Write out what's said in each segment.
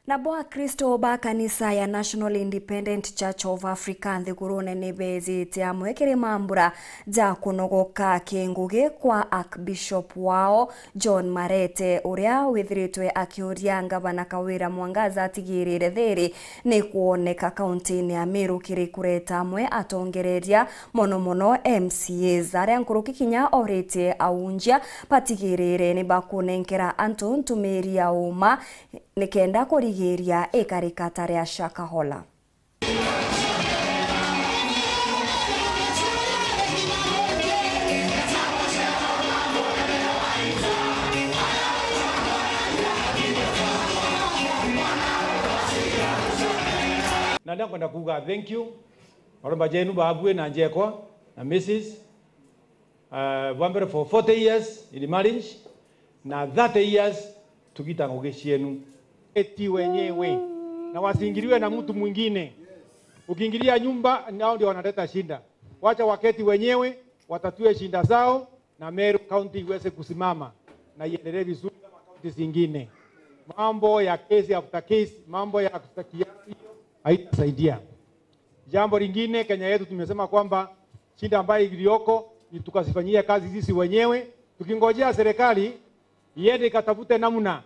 Na bwa Kristo ba kanisa ya National Independent Church of Africa nthigurune ni bezite amwekere mambura ja kunogoka kinguge kwa Archbishop wao John Marete uria withiritwe akiuria ngavana Kawira Mwangaza atigirire thiri ni kuoneka kaunti-ini ya Meru kiri kureta amwe atongereria mono MCAs aria nkuruki kinya orete aunjia patigirire ni bakunenkera antu ntumiri ya uma nikenda kurigiria ikarikata ria Shakahola. Nanda kwenda kuga thank you maromba jenu babue na njekwa na Mrs. Wambere for 40 years in marriage na 30 years tukitanguge cienu eti wenyewe na wasingiriwe na mtu mwingine. Ukiingilia nyumba nao ndio wanaleta shinda. Wacha waketi wenyewe watatue shinda zao na Meru County iweze kusimama na iendelee vizuri kama county zingine. Mambo ya kesi after case, mambo ya kustakiasi haitasaidia. Jambo lingine Kenya yetu tumesema kwamba shinda ambayo iliyoko ni tukasifanyia kazi sisi wenyewe, tukingojea serikali iende ikatafute namna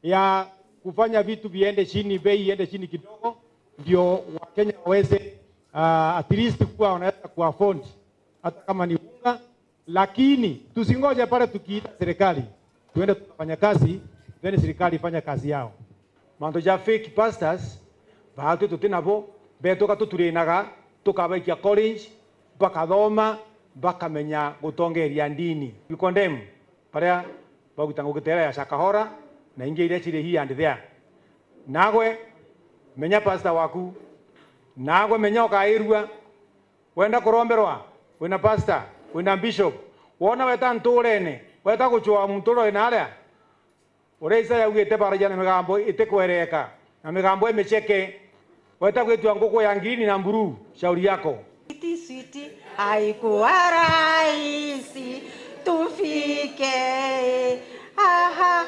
ya kufanya vitu viende chini, bei iende chini kidogo, ndio Wakenya waweze at least kuwa wanaweza kuafford hata kama ni unga, lakini tusingoje pale tukiita serikali tuende tukafanya kazi, then serikali ifanye kazi yao. Mando ja fake pastors baatu tutinabo beto katuturinaga tukabaikia college bakathoma bakamenya gutongeria ndini. We condemn paria bagutango gutera ya Shakahola na inge ile chire hii and there. Nagwe menya pastor waku, nagwe menya ukairua wenda kuromberwa wena pastor wena bishop wona weta nturene weta guchwa muturo inaria ureisa ya ugete barajana migambo itekwereka na migambo imecheke weta kwetu nguko ya ngini na mburu shauri yako. Sweetie haikuwa rahisi tufike aha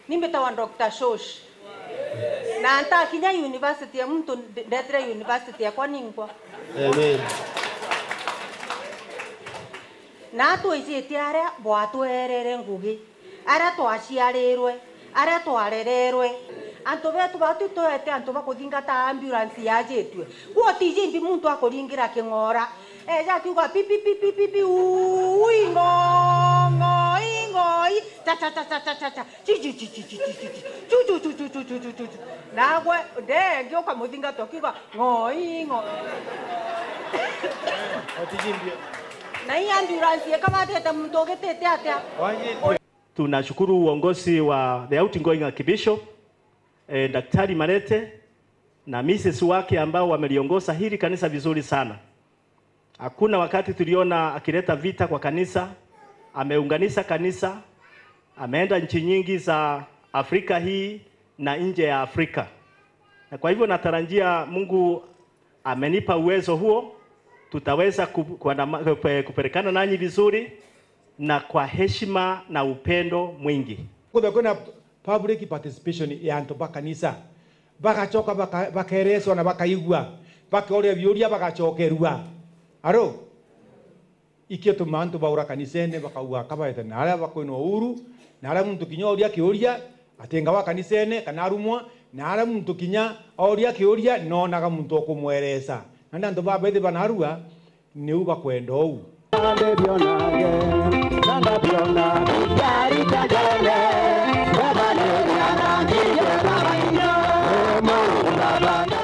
nimetawa Dr. Shosh na anta kinya university ya mtu ndetre university ya kwaningwa. Amen. Na tuicie aria bwatwerere ngugi aria twaciarirwe aria twarererwe antu betu batu toete antu bakuthingata ambulance yajitwe gwotije mbi muntu akuringira kingora ja kiuga pipi pipi pipi uingo ingoi cha cha cha cha cha cha chi chi chi chi chi chi nagwe ndenge ukamuthinga tokiuga ngoingo Otijimbi na hii ambulance kama tete muntu getete atia. Tunashukuru uongozi wa the outgoing Archbishop Daktari Marete na Mrs. wake ambao wameliongoza hili kanisa vizuri sana. Hakuna wakati tuliona akileta vita kwa kanisa, ameunganisha kanisa, ameenda nchi nyingi za Afrika hii na nje ya Afrika. Na kwa hivyo natarajia Mungu amenipa uwezo huo, tutaweza kupelekana nanyi vizuri na kwa heshima na upendo mwingi. Kuna public participation ya antu bakanisa bakachoka bakaereswa na bakaigua bakoria biuria bagachokerua aro ikio tumantu baura kanisene bakauga kabaete na ala bakoino uru na ala muntu kinyoria kiuria atenga wa kanisene kana rumwa na ala muntu kinya oria kiuria no naga muntu okumweresa na antu babethe banarua ni uba kwenda ou Nanda biona yari tajale baba ne na na ni baba ino mo baba